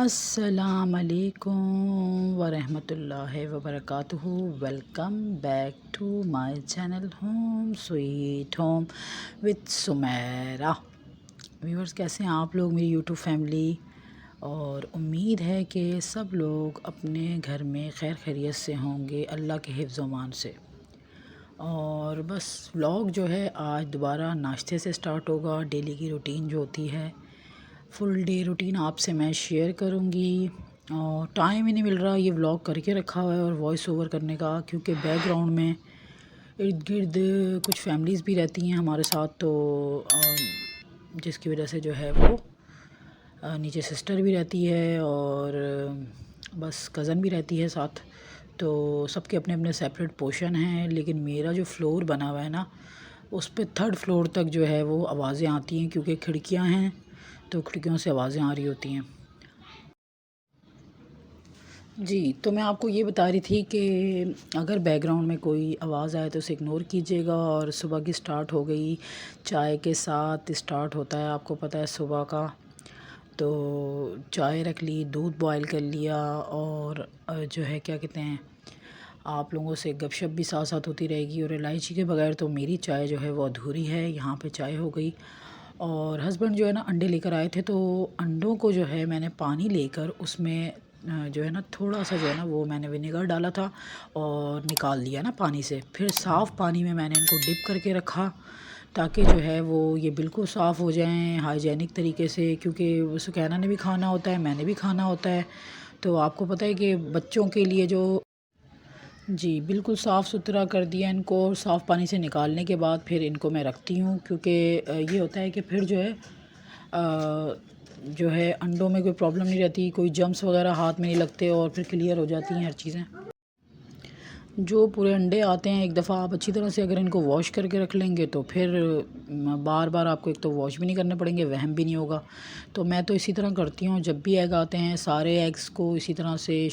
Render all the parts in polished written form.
अस्सलामुअलैकुम वरहमतुल्लाहि वबरकातुहू। Welcome back to my channel home sweet home with Sumera. Viewers, कैसे हैं आप लोग, मेरी यूट्यूब फैमिली। और उम्मीद है कि सब लोग अपने घर में खैर खैरियत से होंगे, अल्लाह के हिफ्ज़ अमान से। और बस व्लॉग जो है आज दोबारा नाश्ते से स्टार्ट होगा। डेली की रूटीन जो होती है, फुल डे रूटीन आपसे मैं शेयर करूँगी। और टाइम ही नहीं मिल रहा ये व्लॉग करके रखा हुआ है और वॉइस ओवर करने का, क्योंकि बैकग्राउंड में इर्द गिर्द कुछ फैमिलीज़ भी रहती हैं हमारे साथ, तो जिसकी वजह से जो है वो नीचे सिस्टर भी रहती है और बस कज़न भी रहती है साथ। तो सबके अपने अपने सेपरेट पोर्शन हैं, लेकिन मेरा जो फ्लोर बना हुआ है ना, उस पे थर्ड फ्लोर तक जो है वो आवाज़ें आती हैं, क्योंकि खिड़कियां हैं तो खिड़कियों से आवाज़ें आ रही होती हैं। जी, तो मैं आपको ये बता रही थी कि अगर बैकग्राउंड में कोई आवाज़ आए तो उसे इग्नोर कीजिएगा। और सुबह की स्टार्ट हो गई, चाय के साथ स्टार्ट होता है, आपको पता है सुबह का। तो चाय रख ली, दूध बॉयल कर लिया, और जो है क्या कहते हैं, आप लोगों से गपशप भी साथ साथ होती रहेगी। और इलायची के बगैर तो मेरी चाय जो है वो अधूरी है। यहाँ पे चाय हो गई। और हस्बैंड जो है ना अंडे लेकर आए थे, तो अंडों को जो है मैंने पानी लेकर उसमें जो है ना थोड़ा सा जो है ना वो मैंने विनेगर डाला था और निकाल लिया ना पानी से। फिर साफ़ पानी में मैंने इनको डिप करके रखा, ताकि जो है वो ये बिल्कुल साफ़ हो जाएं हाइजेनिक तरीके से, क्योंकि सुकैना ने भी खाना होता है, मैंने भी खाना होता है। तो आपको पता है कि बच्चों के लिए जो, जी बिल्कुल साफ़ सुथरा कर दिया इनको। साफ़ पानी से निकालने के बाद फिर इनको मैं रखती हूँ, क्योंकि ये होता है कि फिर जो है जो है अंडों में कोई प्रॉब्लम नहीं रहती, कोई जम्स वगैरह हाथ में नहीं लगते, और फिर क्लियर हो जाती हैं हर चीज़ें। जो पूरे अंडे आते हैं, एक दफ़ा आप अच्छी तरह से अगर इनको वॉश करके रख लेंगे तो फिर बार बार आपको एक तो वॉश भी नहीं करने पड़ेंगे, वहम भी नहीं होगा। तो मैं तो इसी तरह करती हूँ, जब भी एग आते हैं सारे एग्स को इसी तरह से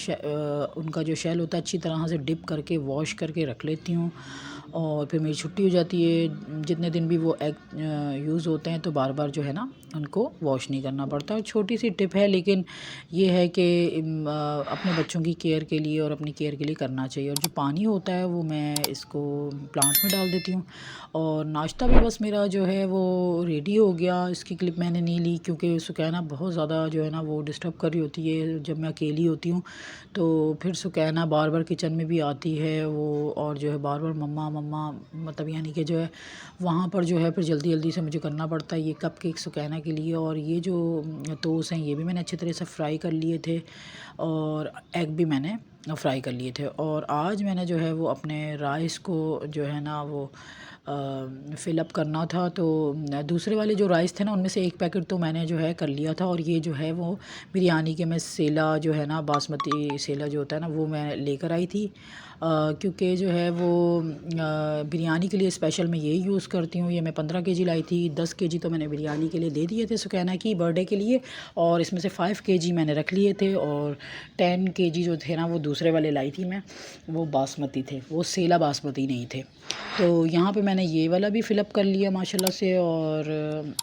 उनका जो शेल होता है अच्छी तरह से डिप करके वॉश करके रख लेती हूँ। और फिर मेरी छुट्टी हो जाती है। जितने दिन भी वो एग यूज़ होते हैं तो बार बार जो है ना उनको वॉश नहीं करना पड़ता। छोटी सी टिप है, लेकिन ये है कि अपने बच्चों की केयर के लिए और अपनी केयर के लिए करना चाहिए। और जो पानी होता है वो मैं इसको प्लांट में डाल देती हूँ। और नाश्ता भी बस मेरा जो है वो रेडी हो गया। इसकी क्लिप मैंने नहीं ली, क्योंकि सुकैना बहुत ज़्यादा जो है ना वो डिस्टर्ब कर रही होती है जब मैं अकेली होती हूँ। तो फिर सुकैना बार बार किचन में भी आती है वो, और जो है बार बार मम्मा मम्मा, मतलब यानी कि जो है वहाँ पर जो है फिर जल्दी जल्दी से मुझे करना पड़ता है ये कपकेक सुकैना के लिए। और ये जो टोस्ट हैं ये भी मैंने अच्छी तरह से फ्राई कर लिए थे, और एग भी मैंने फ्राई कर लिए थे। और आज मैंने जो है वो अपने राइस को जो है ना वो फ़िलअप करना था। तो दूसरे वाले जो राइस थे ना उनमें से एक पैकेट तो मैंने जो है कर लिया था, और ये जो है वो बिरयानी के मैं सेला जो है ना बासमती सेला जो होता है ना वो मैं लेकर आई थी। क्योंकि जो है वो बिरयानी के लिए स्पेशल मैं यही यूज़ करती हूँ। ये मैं 15 केजी लाई थी, 10 केजी तो मैंने बिरयानी के लिए दे दिए थे सुकैना की बर्थडे के लिए, और इसमें से 5 केजी मैंने रख लिए थे, और 10 केजी जो थे ना वो दूसरे वाले लाई थी मैं, वो बासमती थे, वो सेला बासमती नहीं थे। तो यहाँ पे मैंने ये वाला भी फ़िलअप कर लिया माशाल्लाह से। और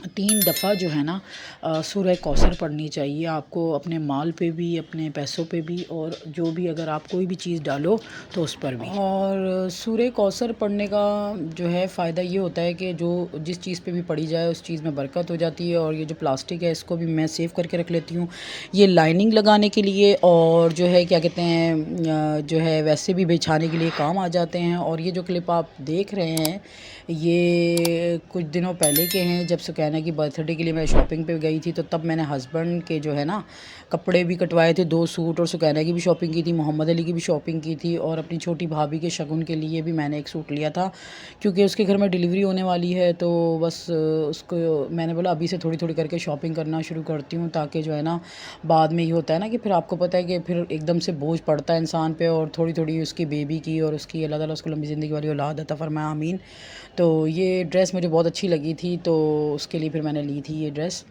3 दफ़ा जो है ना सूरह कौसर पढ़नी चाहिए आपको, अपने माल पे भी, अपने पैसों पे भी, और जो भी अगर आप कोई भी चीज़ डालो तो उस पर भी। और सूरह कौसर पढ़ने का जो है फ़ायदा ये होता है कि जो जिस चीज़ पे भी पढ़ी जाए उस चीज़ में बरकत हो जाती है। और ये जो प्लास्टिक है इसको भी मैं सेव करके रख लेती हूँ, ये लाइनिंग लगाने के लिए, और जो है क्या कहते हैं जो है वैसे भी बिछाने के लिए काम आ जाते हैं। और ये जो क्लिप आप देख रहे हैं ये कुछ दिनों पहले के हैं, जब सुकैना की बर्थडे के लिए मैं शॉपिंग पे गई थी, तो तब मैंने हस्बैंड के जो है ना कपड़े भी कटवाए थे, 2 सूट, और सुकैना की भी शॉपिंग की थी, मोहम्मद अली की भी शॉपिंग की थी, और अपनी छोटी भाभी के शगुन के लिए भी मैंने एक सूट लिया था, क्योंकि उसके घर में डिलीवरी होने वाली है। तो बस उसको मैंने बोला अभी से थोड़ी थोड़ी करके शॉपिंग करना शुरू करती हूँ, ताकि जो है ना बाद में ये होता है ना कि फिर आपको पता है कि फिर एकदम से बोझ पड़ता है इंसान पे, और थोड़ी थोड़ी उसकी बेबी की और उसकी अल्लाह ताला उसको लंबी ज़िंदगी वाली औलाद अता फरमाए, आमीन। तो ये ड्रेस मुझे बहुत अच्छी लगी थी, तो उसके लिए फिर मैंने ली थी ये ड्रेस।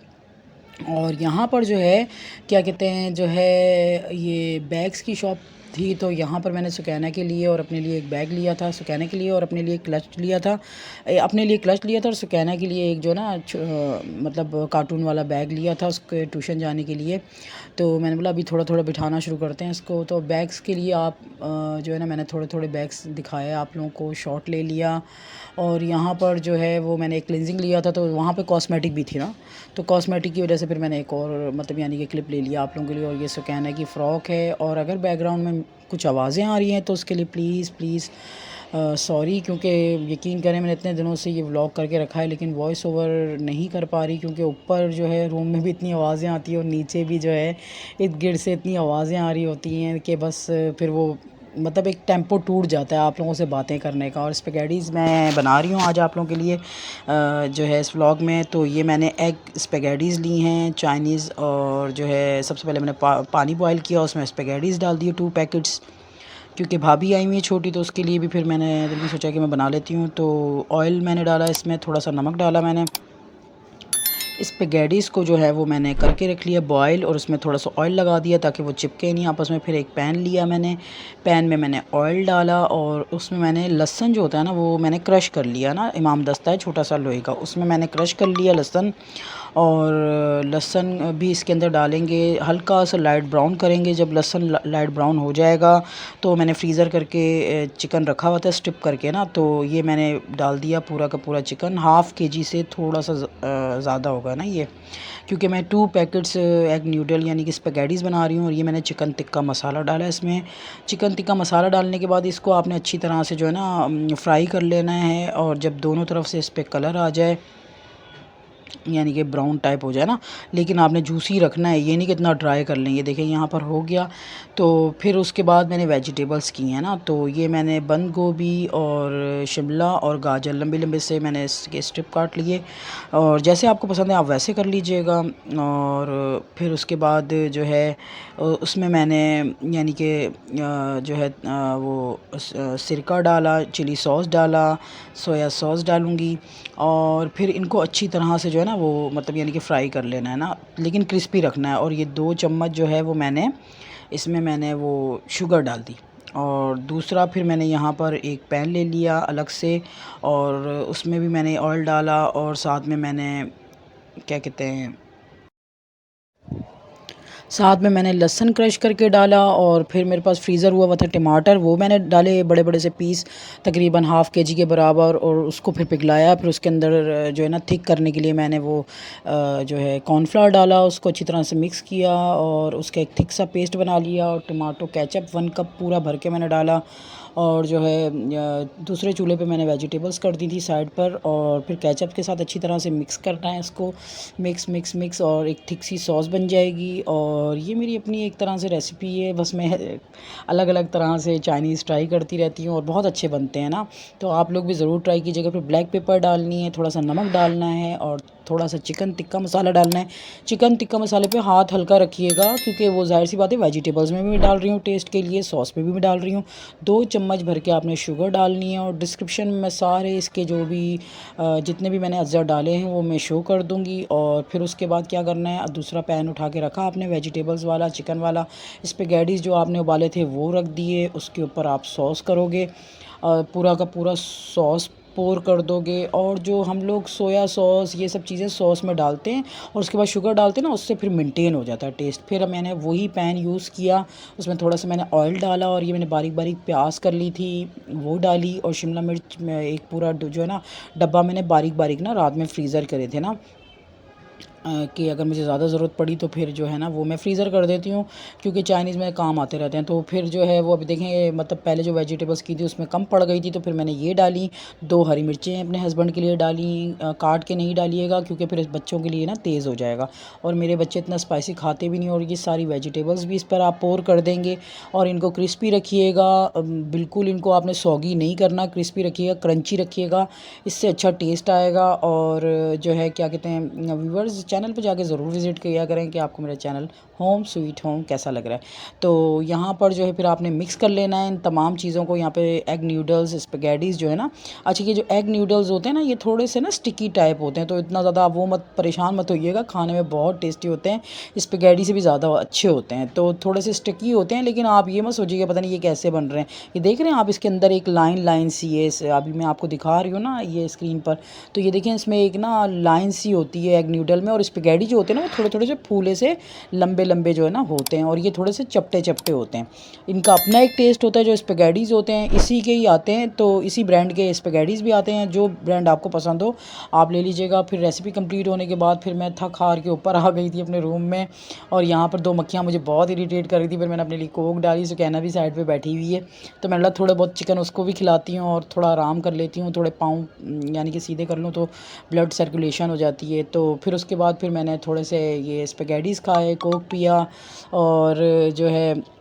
और यहाँ पर जो है क्या कहते हैं जो है ये बैग्स की शॉप थी, तो यहाँ पर मैंने सुकैना के लिए और अपने लिए एक बैग लिया था, सुकैना के लिए और अपने लिए क्लच लिया था, अपने लिए क्लच लिया था और सुकैना के लिए एक जो ना मतलब कार्टून वाला बैग लिया था उसके ट्यूशन जाने के लिए। तो मैंने बोला अभी थोड़ा थोड़ा बिठाना शुरू करते हैं इसको। तो बैग्स के लिए आप जो है ना मैंने थोड़े थोड़े बैग्स दिखाए आप लोगों को, शॉट ले लिया और यहाँ पर जो है वो मैंने एक क्लिनजिंग लिया था, तो वहाँ पे कॉस्मेटिक भी थी ना, तो कॉस्मेटिक की वजह से फिर मैंने एक और मतलब यानी कि क्लिप ले लिया आप लोगों के लिए। और ये सुकैना की फ़्रॉक है, और अगर बैकग्राउंड में कुछ आवाज़ें आ रही हैं तो उसके लिए प्लीज़ सॉरी, क्योंकि यकीन करें मैंने इतने दिनों से ये व्लॉग करके रखा है लेकिन वॉइस ओवर नहीं कर पा रही, क्योंकि ऊपर जो है रूम में भी इतनी आवाज़ें आती हैं और नीचे भी जो है इर्द गिर्द से इतनी आवाज़ें आ रही होती हैं कि बस फिर वो मतलब एक टेम्पो टूट जाता है आप लोगों से बातें करने का। और स्पेगेटीज़ मैं बना रही हूँ आज आप लोगों के लिए जो है इस व्लॉग में। तो ये मैंने एग स्पेगेटीज़ ली हैं चाइनीज़, और जो है सबसे पहले मैंने पानी बॉयल किया, उसमें स्पेगेटीज़ डाल दिए 2 पैकेट्स, क्योंकि भाभी आई हुई है छोटी, तो उसके लिए भी फिर मैंने दिल में सोचा कि मैं बना लेती हूँ। तो ऑयल मैंने डाला, इसमें थोड़ा सा नमक डाला मैंने। स्पेगेटीज़ को जो है वो मैंने करके रख लिया बॉयल, और उसमें थोड़ा सा ऑयल लगा दिया ताकि वो चिपके नहीं आपस में। फिर एक पैन लिया मैंने, पैन में मैंने ऑयल डाला और उसमें मैंने लहसुन जो होता है ना वो मैंने क्रश कर लिया ना, इमाम दस्ता है छोटा सा लोहे का, उसमें मैंने क्रश कर लिया लहसुन। और लहसुन भी इसके अंदर डालेंगे, हल्का सा लाइट ब्राउन करेंगे। जब लहसुन लाइट ब्राउन हो जाएगा तो मैंने फ्रीज़र करके चिकन रखा हुआ था स्ट्रिप करके ना, तो ये मैंने डाल दिया पूरा का पूरा चिकन। हाफ़ केजी से थोड़ा सा ज़्यादा होगा ना ये, क्योंकि मैं 2 पैकेट्स एग न्यूडल यानी कि स्पेगेटीज़ बना रही हूँ। और ये मैंने चिकन टिक्का मसाला डाला है इसमें। चिकन टिक्का मसाला डालने के बाद इसको आपने अच्छी तरह से जो है ना फ्राई कर लेना है, और जब दोनों तरफ से इस पर कलर आ जाए यानी कि ब्राउन टाइप हो जाए ना, लेकिन आपने जूसी रखना है, ये नहीं कि इतना ड्राई कर लेंगे। देखिए यहाँ पर हो गया। तो फिर उसके बाद मैंने वेजिटेबल्स की हैं ना, तो ये मैंने बंद गोभी और शिमला और गाजर लंबे लंबे से मैंने इसके स्ट्रिप काट लिए, और जैसे आपको पसंद है आप वैसे कर लीजिएगा। और फिर उसके बाद जो है उसमें मैंने यानी कि जो है वो सिरका डाला, चिली सॉस डाला, सोया सॉस डालूँगी, और फिर इनको अच्छी तरह से जो है ना वो मतलब यानी कि फ्राई कर लेना है ना, लेकिन क्रिस्पी रखना है। और ये 2 चम्मच जो है वो मैंने इसमें मैंने वो शुगर डाल दी। और दूसरा फिर मैंने यहाँ पर एक पैन ले लिया अलग से, और उसमें भी मैंने ऑयल डाला, और साथ में मैंने क्या कहते हैं साथ में मैंने लहसुन क्रश करके डाला, और फिर मेरे पास फ्रीज़र हुआ था टमाटर, वो मैंने डाले बड़े बड़े से पीस तकरीबन हाफ़ केजी के बराबर, और उसको फिर पिघलाया। फिर उसके अंदर जो है ना थिक करने के लिए मैंने वो जो है कॉर्नफ्लावर डाला, उसको अच्छी तरह से मिक्स किया और उसका एक थिक सा पेस्ट बना लिया। और टमाटो केचप 1 कप पूरा भर के मैंने डाला, और जो है दूसरे चूल्हे पे मैंने वेजिटेबल्स कर दी थी साइड पर, और फिर केचप के साथ अच्छी तरह से मिक्स करना है इसको, मिक्स मिक्स मिक्स, और एक थिक सी सॉस बन जाएगी। और ये मेरी अपनी एक तरह से रेसिपी है, बस मैं अलग अलग तरह से चाइनीज़ ट्राई करती रहती हूँ और बहुत अच्छे बनते हैं ना, तो आप लोग भी ज़रूर ट्राई कीजिएगा। फिर ब्लैक पेपर डालनी है, थोड़ा सा नमक डालना है, और थोड़ा सा चिकन टिक्का मसाला डालना है। चिकन टिक्का मसाले पे हाथ हल्का रखिएगा, क्योंकि वो ज़ाहिर सी बात है वेजिटेबल्स में भी डाल रही हूँ टेस्ट के लिए, सॉस में भी मैं डाल रही हूँ। 2 चम्मच भर के आपने शुगर डालनी है, और डिस्क्रिप्शन में सारे इसके जो भी जितने भी मैंने अज्जा डाले हैं वो मैं शो कर दूँगी। और फिर उसके बाद क्या करना है, दूसरा पैन उठा के रखा आपने वेजिटेबल्स वाला चिकन वाला, स्पेगेटीज़ जो आपने उबाले थे वो रख दिए, उसके ऊपर आप सॉस करोगे, पूरा का पूरा सॉस पोर कर दोगे। और जो हम लोग सोया सॉस ये सब चीज़ें सॉस में डालते हैं और उसके बाद शुगर डालते हैं ना, उससे फिर मेंटेन हो जाता है टेस्ट। फिर मैंने वही पैन यूज़ किया, उसमें थोड़ा सा मैंने ऑयल डाला, और ये मैंने बारीक बारीक प्याज कर ली थी वो डाली, और शिमला मिर्च में एक पूरा जो है ना डब्बा मैंने बारीक बारीक ना रात में फ्रीज़र करे थे ना, कि अगर मुझे ज़्यादा ज़रूरत पड़ी तो फिर जो है ना वो मैं फ्रीज़र कर देती हूँ, क्योंकि चाइनीज़ में काम आते रहते हैं। तो फिर जो है वो अभी देखें मतलब पहले जो वेजिटेबल्स की थी उसमें कम पड़ गई थी, तो फिर मैंने ये डाली। 2 हरी मिर्चें अपने हस्बैंड के लिए डाली, काट के नहीं डालिएगा क्योंकि फिर बच्चों के लिए ना तेज़ हो जाएगा, और मेरे बच्चे इतना स्पाइसी खाते भी नहीं। और ये सारी वेजिटेबल्स भी इस पर आप पोर कर देंगे, और इनको क्रिस्पी रखिएगा, बिल्कुल इनको आपने सॉगी नहीं करना, क्रिस्पी रखिएगा, क्रंची रखिएगा, इससे अच्छा टेस्ट आएगा। और जो है क्या कहते हैं व्यूवर्स, चैनल पे जाके ज़रूर विज़िट किया करें कि आपको मेरा चैनल होम स्वीट होम कैसा लग रहा है। तो यहाँ पर जो है फिर आपने मिक्स कर लेना है इन तमाम चीज़ों को। यहाँ पे एग न्यूडल्स, स्पेगेटीज़ जो है ना, अच्छा ये जो एग न्यूडल्स होते हैं ना, ये थोड़े से ना स्टिकी टाइप होते हैं, तो इतना ज़्यादा वो मत परेशान मत होइएगा, खाने में बहुत टेस्टी होते हैं, स्पेगेटी से भी ज़्यादा अच्छे होते हैं। तो थोड़े से स्टिकी होते हैं, लेकिन आप ये मत सोचिएगा पता नहीं ये कैसे बन रहे हैं। ये देख रहे हैं आप, इसके अंदर एक लाइन लाइन सी है, अभी मैं आपको दिखा रही हूँ ना ये स्क्रीन पर, तो ये देखें इसमें एक ना लाइन सी होती है एग न्यूडल में। और स्पेगेटी जो होते हैं ना वो थोड़े थोड़े से फूले से लंबे लंबे जो है ना होते हैं, और ये थोड़े से चपटे चपटे होते हैं। इनका अपना एक टेस्ट होता है। जो स्पेगेटीज़ होते हैं इसी के ही आते हैं, तो इसी ब्रांड के स्पेगेटीज़ भी आते हैं। जो ब्रांड आपको पसंद हो आप ले लीजिएगा। फिर रेसिपी कंप्लीट होने के बाद फिर मैं थक हार के ऊपर आ गई थी अपने रूम में, और यहाँ पर 2 मक्खियाँ मुझे बहुत इरीटेट कर रही थी। फिर मैंने अपने लिए कोक डाली, सुकैना भी साइड पे बैठी हुई है, तो मैंने बोला थोड़े बहुत चिकन उसको भी खिलाती हूँ और थोड़ा आराम कर लेती हूँ, थोड़े पाँव यानी कि सीधे कर लूँ तो ब्लड सर्कुलेशन हो जाती है। तो फिर उसके बाद फिर मैंने थोड़े से ये स्पेगेटीज़ खाए, कोक पिया, और जो है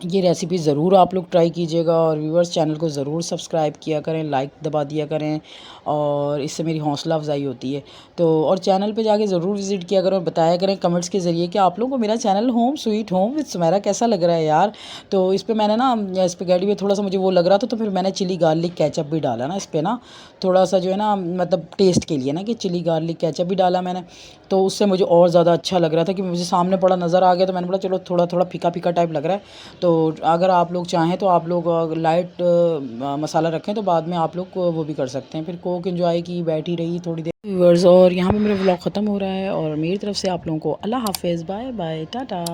ये रेसिपी ज़रूर आप लोग ट्राई कीजिएगा। और व्यूअर्स चैनल को ज़रूर सब्सक्राइब किया करें, लाइक दबा दिया करें, और इससे मेरी हौसला अफजाई होती है। तो और चैनल पे जाके ज़रूर विज़िट किया करें और बताया करें कमेंट्स के ज़रिए कि आप लोगों को मेरा channel home sweet home with Sumera कैसा लग रहा है यार। तो इस पर मैंने ना स्पेगेटी में थोड़ा सा मुझे वो लग रहा था, तो फिर मैंने चिली गार्लिक केचप भी डाला ना इस पर ना, थोड़ा सा जो है ना मतलब टेस्ट के लिए ना, कि चिली गार्लिक केचप भी डाला मैंने, तो उससे मुझे और ज़्यादा अच्छा लग रहा था कि मुझे सामने पड़ा नज़र आ गया, तो मैंने बोला चलो थोड़ा थोड़ा फीका फीका टाइप लग रहा है। तो अगर आप लोग चाहें तो आप लोग लाइट मसाला रखें तो बाद में आप लोग वो भी कर सकते हैं। फिर कोक एंजॉय की, बैठी रही थोड़ी देर व्यूअर्स। और यहाँ पे मेरा व्लॉग ख़त्म हो रहा है, और मेरी तरफ से आप लोगों को अल्लाह हाफ़िज़, बाय बाय, टाटा।